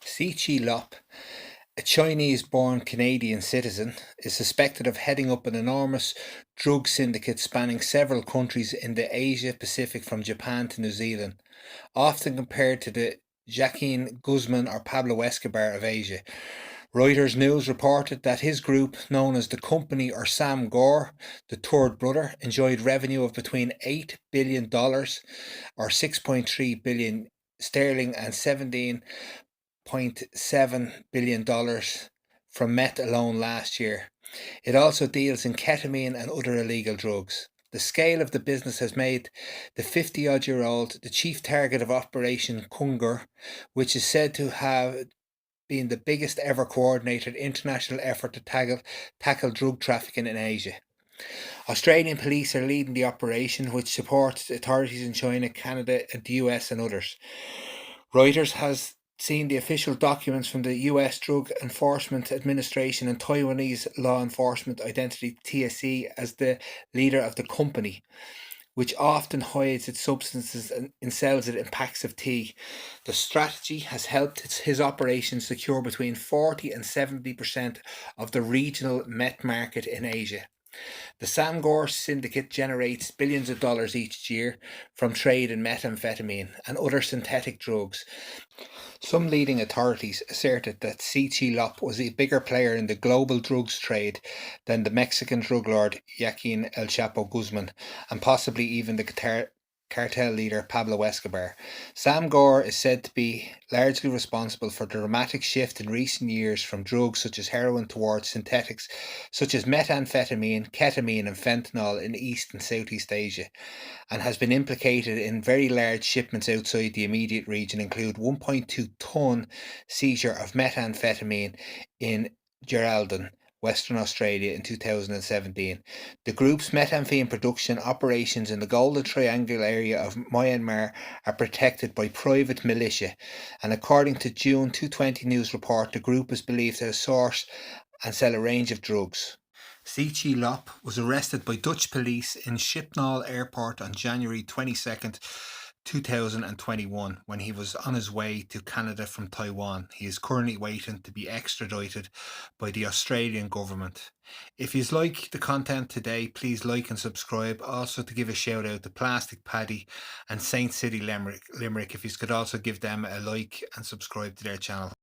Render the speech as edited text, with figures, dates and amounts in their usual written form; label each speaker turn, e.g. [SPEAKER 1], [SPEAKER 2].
[SPEAKER 1] Tsi Che Lop, a Chinese-born Canadian citizen, is suspected of heading up an enormous drug syndicate spanning several countries in the Asia-Pacific from Japan to New Zealand, often compared to the Joaquin Guzman or Pablo Escobar of Asia. Reuters News reported that his group, known as the Company or Sam Gore, the third brother, enjoyed revenue of between $8 billion or 6.3 billion sterling and 17.7 billion from meth alone last year. It also deals in ketamine and other illegal drugs. The scale of the business has made the 50-odd-year-old the chief target of Operation Kungur, which is said to have been the biggest ever coordinated international effort to tackle drug trafficking in Asia. Australian police are leading the operation, which supports authorities in China, Canada, and the US and others. Reuters has seen the official documents from the US Drug Enforcement Administration and Taiwanese law enforcement identity TSE as the leader of the company, which often hides its substances and sells it in packs of tea. The strategy has helped his operations secure between 40 and 70% of the regional meth market in Asia. The Sangor syndicate generates billions of dollars each year from trade in methamphetamine and other synthetic drugs. Some leading authorities asserted that Tsi Che Lop was a bigger player in the global drugs trade than the Mexican drug lord Joaquin El Chapo Guzman, and possibly even the cartel leader Pablo Escobar. Sam Gore is said to be largely responsible for the dramatic shift in recent years from drugs such as heroin towards synthetics such as methamphetamine, ketamine, and fentanyl in East and Southeast Asia, and has been implicated in very large shipments outside the immediate region, include 1.2 ton seizure of methamphetamine in Geraldton, Western Australia in 2017. The group's methamphetamine production operations in the Golden Triangle area of Myanmar are protected by private militia, and according to June 2020 news report, the group is believed to source and sell a range of drugs. Tsi Che Lop was arrested by Dutch police in Schiphol Airport on January 22nd, 2021, when he was on his way to Canada from Taiwan. He is currently waiting to be extradited by the Australian government. If you like the content today, please like and subscribe. Also, to give a shout out to Plastic Paddy and Saint City Limerick, if you could also give them a like and subscribe to their channel.